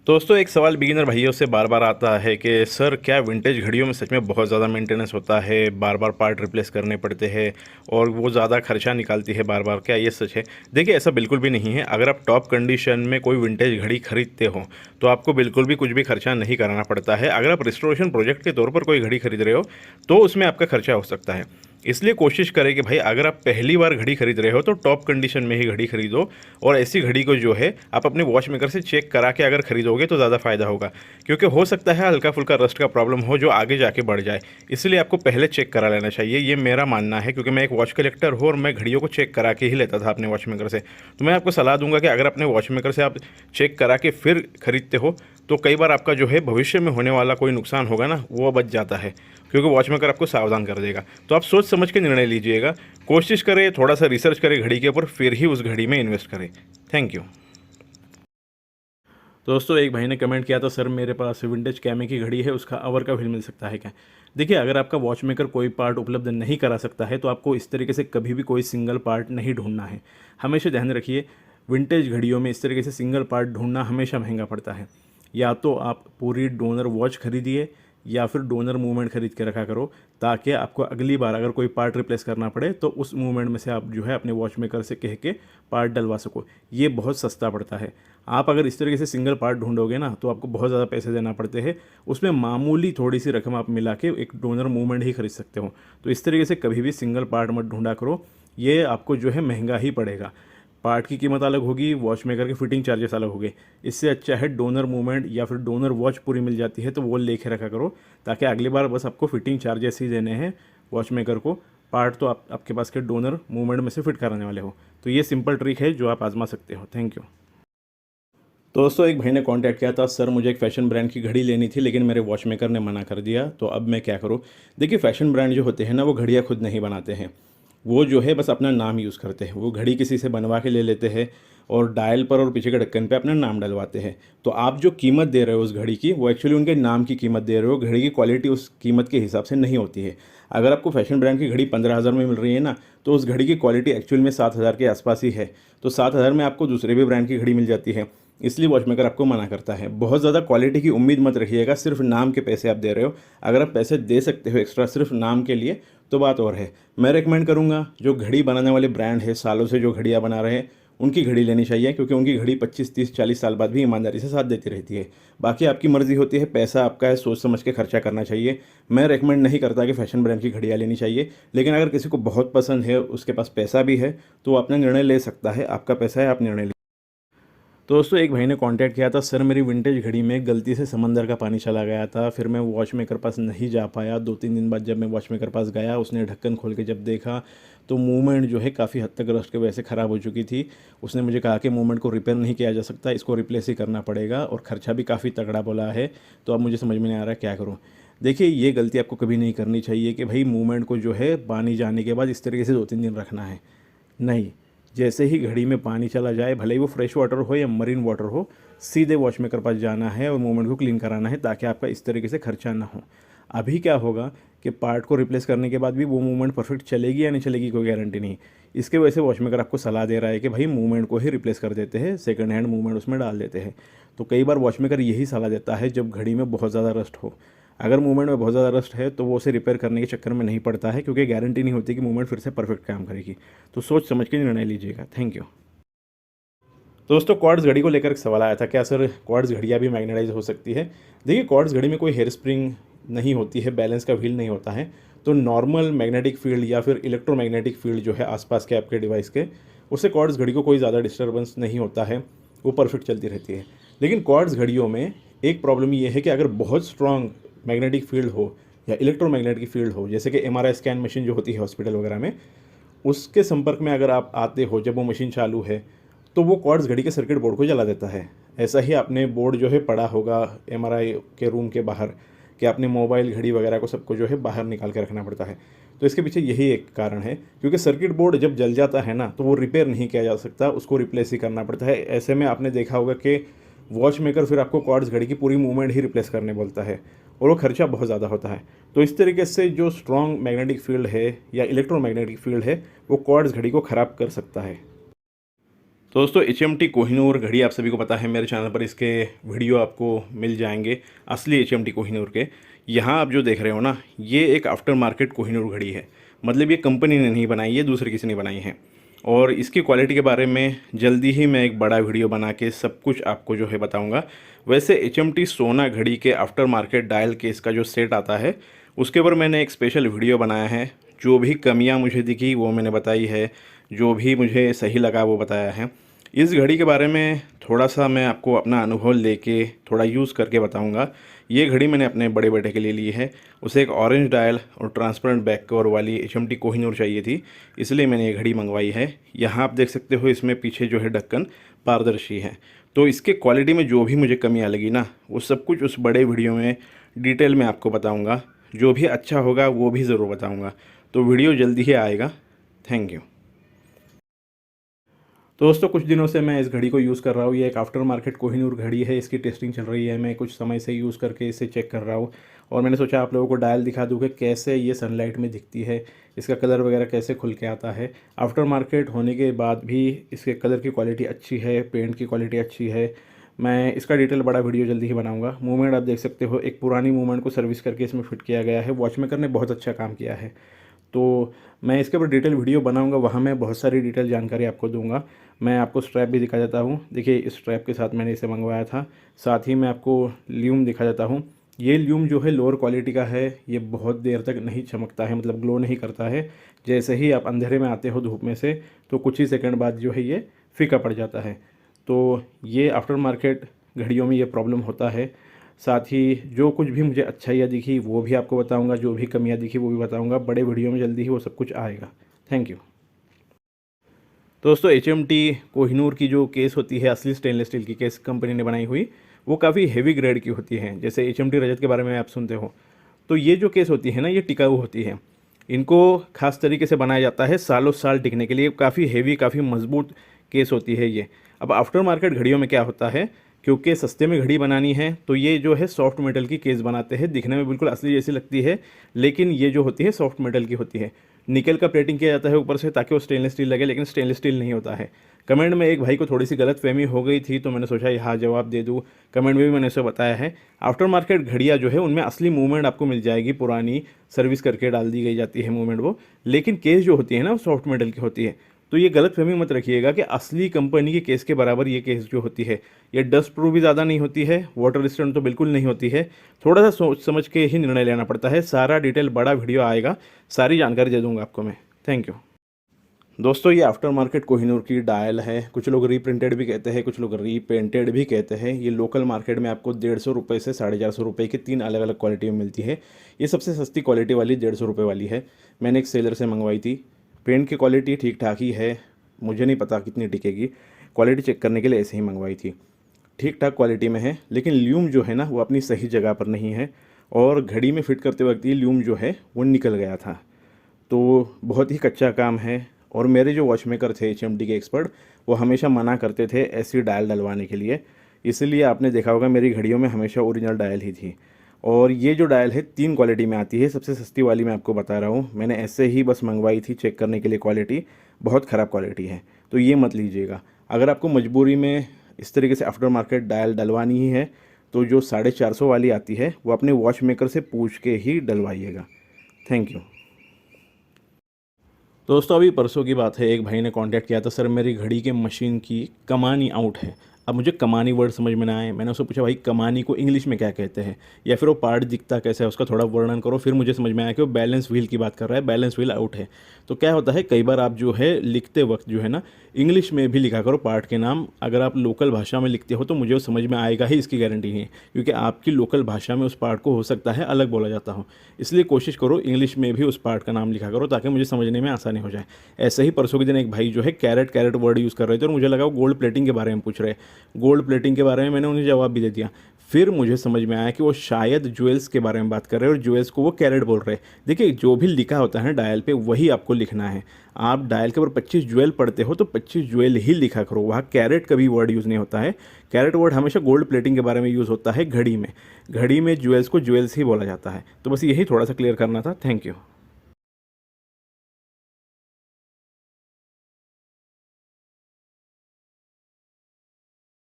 दोस्तों एक सवाल बिगिनर भाइयों से बार बार आता है कि सर क्या विंटेज घड़ियों में सच में बहुत ज़्यादा मेंटेनेंस होता है, बार बार पार्ट रिप्लेस करने पड़ते हैं और वो ज़्यादा खर्चा निकालती है बार बार, क्या ये सच है? देखिए ऐसा बिल्कुल भी नहीं है। अगर आप टॉप कंडीशन में कोई विंटेज घड़ी खरीदते हो तो आपको बिल्कुल भी कुछ भी खर्चा नहीं कराना पड़ता है। अगर आप रिस्टोरेशन प्रोजेक्ट के तौर पर कोई घड़ी खरीद रहे हो तो उसमें आपका खर्चा हो सकता है। इसलिए कोशिश करें कि भाई अगर आप पहली बार घड़ी खरीद रहे हो तो टॉप कंडीशन में ही घड़ी खरीदो और ऐसी घड़ी को जो है आप अपने वॉच मेकर से चेक करा के अगर खरीदोगे तो ज़्यादा फ़ायदा होगा, क्योंकि हो सकता है हल्का फुल्का रस्ट का प्रॉब्लम हो जो आगे जाके बढ़ जाए। इसलिए आपको पहले चेक करा लेना चाहिए, ये मेरा मानना है, क्योंकि मैं एक वॉच कलेक्टर हूँ और मैं घड़ियों को चेक करा के ही लेता था अपने वॉच मेकर से। तो मैं आपको सलाह दूंगा कि अगर अपने वॉच मेकर से आप चेक करा के फिर खरीदते हो तो कई बार आपका जो है भविष्य में होने वाला कोई नुकसान होगा ना, वो बच जाता है, क्योंकि वॉच मेकर आपको सावधान कर देगा। तो आप सोच समझ के निर्णय लीजिएगा, कोशिश करें, थोड़ा सा रिसर्च करें घड़ी के ऊपर, फिर ही उस घड़ी में इन्वेस्ट करें। Thank you. दोस्तों एक भाई ने कमेंट किया था, सर मेरे पास विंटेज कैमे की घड़ी है, उसका आवर का बिल मिल सकता है क्या? देखिए अगर आपका वॉच मेकर कोई पार्ट उपलब्ध नहीं करा सकता है तो आपको इस तरीके से कभी भी कोई सिंगल पार्ट नहीं ढूंढना है। हमेशा ध्यान रखिए, विंटेज घड़ियों में इस तरीके से सिंगल पार्ट ढूंढना हमेशा महंगा पड़ता है। या तो आप पूरी डोनर वॉच खरीदिए या फिर डोनर मूवमेंट खरीद के रखा करो, ताकि आपको अगली बार अगर कोई पार्ट रिप्लेस करना पड़े तो उस मूवमेंट में से आप जो है अपने वॉच मेकर से कह के पार्ट डलवा सको। ये बहुत सस्ता पड़ता है। आप अगर इस तरीके से सिंगल पार्ट ढूंढोगे ना तो आपको बहुत ज़्यादा पैसे देना पड़ते हैं, उसमें मामूली थोड़ी सी रकम आप मिला के एक डोनर मूवमेंट ही खरीद सकते हो। तो इस तरीके से कभी भी सिंगल पार्ट मत ढूंढा करो, ये आपको जो है महंगा ही पड़ेगा। पार्ट की कीमत अलग होगी, वॉच मेकर के फिटिंग चार्जेस अलग होंगे। इससे अच्छा है डोनर मूवमेंट या फिर डोनर वॉच पूरी मिल जाती है तो वो लेके रखा करो, ताकि अगली बार बस आपको फिटिंग चार्जेस ही देने हैं वॉच मेकर को। पार्ट तो आपके पास के डोनर मूवमेंट में से फिट कराने वाले हो। तो ये सिंपल ट्रिक है जो आप आजमा सकते हो। Thank you. दोस्तों एक भाई ने कांटेक्ट किया था, सर मुझे एक फ़ैशन ब्रांड की घड़ी लेनी थी लेकिन मेरे वॉच मेकर ने मना कर दिया, तो अब मैं क्या करूं? देखिए फ़ैशन ब्रांड जो होते हैं ना, वो घड़ियाँ खुद नहीं बनाते हैं। वो जो है बस अपना नाम यूज़ करते हैं। वो घड़ी किसी से बनवा के ले लेते हैं और डायल पर और पीछे के ढक्कन पे अपना नाम डलवाते हैं। तो आप जो कीमत दे रहे हो उस घड़ी की, वो एक्चुअली उनके नाम की कीमत दे रहे हो। घड़ी की क्वालिटी उस कीमत के हिसाब से नहीं होती है। अगर आपको फ़ैशन ब्रांड की घड़ी 15,000 में मिल रही है ना, तो उस घड़ी की क्वालिटी एक्चुअल में 7,000 के आसपास ही है। तो 7,000 में आपको दूसरे भी ब्रांड की घड़ी मिल जाती है। इसलिए वॉचमेकर आपको मना करता है। बहुत ज़्यादा क्वालिटी की उम्मीद मत रखिएगा, सिर्फ नाम के पैसे आप दे रहे हो। अगर आप पैसे दे सकते हो एक्स्ट्रा सिर्फ नाम के लिए तो बात और है। मैं रेकमेंड करूँगा जो घड़ी बनाने वाले ब्रांड है, सालों से जो घड़ियाँ बना रहे हैं, उनकी घड़ी लेनी चाहिए, क्योंकि उनकी घड़ी 25, 30, 40 साल बाद भी ईमानदारी से साथ देती रहती है। बाकी आपकी मर्ज़ी होती है, पैसा आपका है, सोच समझ के खर्चा करना चाहिए। मैं रेकमेंड नहीं करता कि फ़ैशन ब्रांड की घड़ियाँ लेनी चाहिए, लेकिन अगर किसी को बहुत पसंद है, उसके पास पैसा भी है, तो वो अपना निर्णय ले सकता है। आपका पैसा है, आप निर्णय लीजिए। तो दोस्तों एक भाई ने कांटेक्ट किया था, सर मेरी विंटेज घड़ी में गलती से समंदर का पानी चला गया था, फिर मैं वॉच मेकर पास नहीं जा पाया। 2-3 दिन बाद जब मैं वॉच मेकर पास गया, उसने ढक्कन खोल के जब देखा तो मूवमेंट जो है काफ़ी हद तक रस्ट की वजह से ख़राब हो चुकी थी। उसने मुझे कहा कि मूवमेंट को रिपेयर नहीं किया जा सकता, इसको रिप्लेस ही करना पड़ेगा, और ख़र्चा भी काफ़ी तगड़ा बोला है। तो अब मुझे समझ में नहीं आ रहा क्या करूँ। देखिए ये गलती आपको कभी नहीं करनी चाहिए कि भाई मूवमेंट को जो है पानी जाने के बाद इस तरीके से 2-3 दिन रखना है। नहीं, जैसे ही घड़ी में पानी चला जाए, भले ही वो फ्रेश वाटर हो या मरीन वाटर हो, सीधे वॉच मेकर पास जाना है और मूवमेंट को क्लीन कराना है, ताकि आपका इस तरीके से खर्चा ना हो। अभी क्या होगा कि पार्ट को रिप्लेस करने के बाद भी वो मूवमेंट परफेक्ट चलेगी या नहीं चलेगी, कोई गारंटी नहीं। इसके वजह से वॉच मेकर आपको सलाह दे रहा है कि भाई मूवमेंट को ही रिप्लेस कर देते हैं, सेकंड हैंड मूवमेंट उसमें डाल देते हैं। तो कई बार वॉच मेकर यही सलाह देता है जब घड़ी में बहुत ज़्यादा रस्ट हो। अगर मूवमेंट में बहुत ज़्यादा रस्ट है तो वो उसे रिपेयर करने के चक्कर में नहीं पड़ता है, क्योंकि गारंटी नहीं होती कि मूवमेंट फिर से परफेक्ट काम करेगी। तो सोच समझ के निर्णय लीजिएगा। Thank you. दोस्तों क्वार्ट्ज घड़ी को लेकर एक सवाल आया था, क्या सर क्वार्ट्ज घड़ियाँ भी मैग्नेटाइज हो सकती है? देखिए क्वार्ट्ज घड़ी में कोई हेयर स्प्रिंग नहीं होती है, बैलेंस का व्हील नहीं होता है। तो नॉर्मल मैग्नेटिक फील्ड या फिर इलेक्ट्रोमैग्नेटिक फील्ड जो है आसपास के आपके डिवाइस के, उससे क्वार्ट्ज घड़ी को कोई ज़्यादा डिस्टर्बेंस नहीं होता है, वो परफेक्ट चलती रहती है। लेकिन क्वार्ट्ज घड़ियों में एक प्रॉब्लम ये है कि अगर बहुत स्ट्रॉन्ग मैग्नेटिक फील्ड हो या इलेक्ट्रोमैग्नेटिक फील्ड हो, जैसे कि एमआरआई स्कैन मशीन जो होती है हॉस्पिटल वगैरह में, उसके संपर्क में अगर आप आते हो जब वो मशीन चालू है, तो वो क्वार्ट्ज घड़ी के सर्किट बोर्ड को जला देता है। ऐसा ही आपने बोर्ड जो है पड़ा होगा एमआरआई के रूम के बाहर, कि आपने मोबाइल घड़ी वगैरह को सबको जो है बाहर निकाल के रखना पड़ता है। तो इसके पीछे यही एक कारण है, क्योंकि सर्किट बोर्ड जब जल जाता है ना तो वो रिपेयर नहीं किया जा सकता, उसको रिप्लेस ही करना पड़ता है। ऐसे में आपने देखा होगा कि वॉच मेकर फिर आपको क्वार्ट्ज घड़ी की पूरी मूवमेंट ही रिप्लेस करने बोलता है, और वो खर्चा बहुत ज़्यादा होता है। तो इस तरीके से जो स्ट्रॉन्ग मैग्नेटिक फील्ड है या इलेक्ट्रोमैग्नेटिक फील्ड है, वो क्वार्ट्ज घड़ी को ख़राब कर सकता है। तो दोस्तों HMT कोहिनूर घड़ी आप सभी को पता है, मेरे चैनल पर इसके वीडियो आपको मिल जाएंगे असली HMT कोहिनूर के। यहाँ आप जो देख रहे हो ना, ये एक आफ्टर मार्केट कोहिनूर घड़ी है। मतलब ये कंपनी ने नहीं बनाई है, दूसरे किसी ने बनाई है। और इसकी क्वालिटी के बारे में जल्दी ही मैं एक बड़ा वीडियो बना के सब कुछ आपको जो है बताऊँगा। वैसे HMT सोना घड़ी के आफ्टर मार्केट डायल केस का जो सेट आता है, उसके ऊपर मैंने एक स्पेशल वीडियो बनाया है। जो भी कमियाँ मुझे दिखी वो मैंने बताई है, जो भी मुझे सही लगा वो बताया है। इस घड़ी के बारे में थोड़ा सा मैं आपको अपना अनुभव लेके थोड़ा यूज़ करके बताऊंगा। ये घड़ी मैंने अपने बड़े बेटे के लिए ली है। उसे एक ऑरेंज डायल और ट्रांसपेरेंट बैक कवर वाली HMT कोहिनूर चाहिए थी, इसलिए मैंने ये घड़ी मंगवाई है। यहाँ आप देख सकते हो, इसमें पीछे जो है ढक्कन पारदर्शी है। तो इसके क्वालिटी में जो भी मुझे कमियाँ लगी ना, वो सब कुछ उस बड़े वीडियो में डिटेल में आपको बताऊँगा। जो भी अच्छा होगा वो भी ज़रूर बताऊँगा। तो वीडियो जल्दी ही आएगा। Thank you. तो दोस्तों, कुछ दिनों से मैं इस घड़ी को यूज़ कर रहा हूँ। ये एक आफ्टर मार्केट कोहिनूर घड़ी है, इसकी टेस्टिंग चल रही है। मैं कुछ समय से यूज़ करके इसे चेक कर रहा हूँ और मैंने सोचा आप लोगों को डायल दिखा दूँ कि कैसे ये सनलाइट में दिखती है, इसका कलर वगैरह कैसे खुल के आता है। आफ्टर मार्केट होने के बाद भी इसके कलर की क्वालिटी अच्छी है, पेंट की क्वालिटी अच्छी है। मैं इसका डिटेल बड़ा वीडियो जल्दी ही बनाऊंगा। मूवमेंट आप देख सकते हो, एक पुरानी मूवमेंट को सर्विस करके इसमें फिट किया गया है। वॉचमेकर ने बहुत अच्छा काम किया है। तो मैं इसके ऊपर डिटेल वीडियो बनाऊंगा, वहाँ मैं बहुत सारी डिटेल जानकारी आपको दूंगा। मैं आपको स्ट्रैप भी दिखा देता हूँ। देखिए, इस स्ट्रैप के साथ मैंने इसे मंगवाया था। साथ ही मैं आपको ल्यूम दिखा देता हूँ। ये ल्यूम जो है लोअर क्वालिटी का है। ये बहुत देर तक नहीं चमकता है, मतलब ग्लो नहीं करता है। जैसे ही आप अंधेरे में आते हो धूप में से, तो कुछ ही सेकंड बाद जो है ये फीका पड़ जाता है। तो ये आफ्टर मार्केट घड़ियों में ये प्रॉब्लम होता है। साथ ही जो कुछ भी मुझे अच्छाइयाँ दिखी वो भी आपको बताऊंगा, जो भी कमियाँ दिखी वो भी बताऊंगा। बड़े वीडियो में जल्दी ही वो सब कुछ आएगा। Thank you. दोस्तों, HMT कोहिनूर की जो केस होती है, असली स्टेनलेस स्टील की केस कंपनी ने बनाई हुई, वो काफ़ी हेवी ग्रेड की होती है। जैसे HMT रजत के बारे में आप सुनते हो, तो ये जो केस होती है ना, ये टिकाऊ होती है। इनको खास तरीके से बनाया जाता है सालों साल टिकने के लिए। काफ़ी हेवी, काफ़ी मजबूत केस होती है ये। अब आफ्टर मार्केट घड़ियों में क्या होता है, क्योंकि सस्ते में घड़ी बनानी है, तो ये जो है सॉफ्ट मेटल की केस बनाते हैं। दिखने में बिल्कुल असली जैसी लगती है, लेकिन ये जो होती है सॉफ्ट मेटल की होती है। निकल का प्लेटिंग किया जाता है ऊपर से, ताकि वो स्टेनलेस स्टील लगे, लेकिन स्टेनलेस स्टील नहीं होता है। कमेंट में एक भाई को थोड़ी सी गलत फहमी हो गई थी, तो मैंने सोचा यहाँ जवाब दे दूँ। कमेंट में भी मैंने उसे बताया है, आफ्टर मार्केट घड़ियाँ जो है उनमें असली मूवमेंट आपको मिल जाएगी। पुरानी सर्विस करके डाल दी गई जाती है मूवमेंट वो, लेकिन केस जो होती है ना, वो सॉफ्ट मेटल की होती है। तो ये गलत फहमी मत रखिएगा कि असली कंपनी की केस के बराबर ये केस जो होती है। ये डस्ट प्रूफ भी ज़्यादा नहीं होती है, वाटर रेजिस्टेंट तो बिल्कुल नहीं होती है। थोड़ा सा सोच समझ के ही निर्णय लेना पड़ता है। सारा डिटेल बड़ा वीडियो आएगा, सारी जानकारी दे दूंगा आपको मैं। Thank you. दोस्तों, ये आफ्टर मार्केट कोहिनूर की डायल है। कुछ लोग रीप्रिंटेड भी कहते हैं, कुछ लोग रीपेंटेड भी कहते हैं। ये लोकल मार्केट में आपको 150 रुपये से 450 रुपये की 3 अलग अलग क्वालिटी में मिलती है। ये सबसे सस्ती क्वालिटी वाली 150 रुपये वाली है। मैंने एक सेलर से मंगवाई थी। पेंट की क्वालिटी ठीक ठाक ही है, मुझे नहीं पता कितनी टिकेगी। क्वालिटी चेक करने के लिए ऐसे ही मंगवाई थी। ठीक ठाक क्वालिटी में है, लेकिन ल्यूम जो है ना, वो अपनी सही जगह पर नहीं है। और घड़ी में फिट करते वक्त ये ल्यूम जो है वो निकल गया था। तो बहुत ही कच्चा काम है। और मेरे जो वॉचमेकर थे HMT के एक्सपर्ट, वो हमेशा मना करते थे ऐसी डायल डलवाने के लिए। इसलिए आपने देखा होगा मेरी घड़ियों में हमेशा ओरिजिनल डायल ही थी। और ये जो डायल है 3 क्वालिटी में आती है। सबसे सस्ती वाली मैं आपको बता रहा हूँ, मैंने ऐसे ही बस मंगवाई थी चेक करने के लिए। क्वालिटी बहुत ख़राब क्वालिटी है, तो ये मत लीजिएगा। अगर आपको मजबूरी में इस तरीके से आफ्टर मार्केट डायल डलवानी ही है, तो जो 450 वाली आती है वो अपने वॉच मेकर से पूछ के ही डलवाइएगा। Thank you. दोस्तों, अभी परसों की बात है, एक भाई ने कांटेक्ट किया था, सर मेरी घड़ी के मशीन की कमानी आउट है। अब मुझे कमानी वर्ड समझ में ना आए। मैंने उससे पूछा, भाई कमानी को इंग्लिश में क्या कहते हैं, या फिर वो पार्ट दिखता कैसे है, उसका थोड़ा वर्णन करो। फिर मुझे समझ में आया कि वो बैलेंस व्हील की बात कर रहा है, बैलेंस व्हील आउट है। तो क्या होता है, कई बार आप जो है लिखते वक्त जो है ना, इंग्लिश में भी लिखा करो पार्ट के नाम। अगर आप लोकल भाषा में लिखते हो तो मुझे वो समझ में आएगा ही, इसकी गारंटी नहीं है, क्योंकि आपकी लोकल भाषा में उस पार्ट को हो सकता है अलग बोला जाता हो। इसलिए कोशिश करो इंग्लिश में भी उस पार्ट का नाम लिखा करो, ताकि मुझे समझने में आसानी हो जाए। ऐसे ही परसों के दिन एक भाई जो है कैरेट कैरेट वर्ड यूज़ कर रहे थे, और मुझे लगा वो गोल्ड प्लेटिंग के बारे में पूछ रहे। गोल्ड प्लेटिंग के बारे में मैंने उन्हें जवाब भी दे दिया। फिर मुझे समझ में आया कि वो शायद ज्वेल्स के बारे में बात कर रहे हैं, और ज्वेल्स को वो कैरेट बोल रहे हैं। देखिए, जो भी लिखा होता है डायल पे वही आपको लिखना है। आप डायल के ऊपर 25 ज्वेल पढ़ते हो तो 25 ज्वेल ही लिखा करो, वहाँ कैरेट कभी वर्ड यूज़ नहीं होता है। कैरेट वर्ड हमेशा गोल्ड प्लेटिंग के बारे में यूज़ होता है घड़ी में। घड़ी में ज्वेल्स को ज्वेल्स ही बोला जाता है। तो बस यही थोड़ा सा क्लियर करना था। Thank you.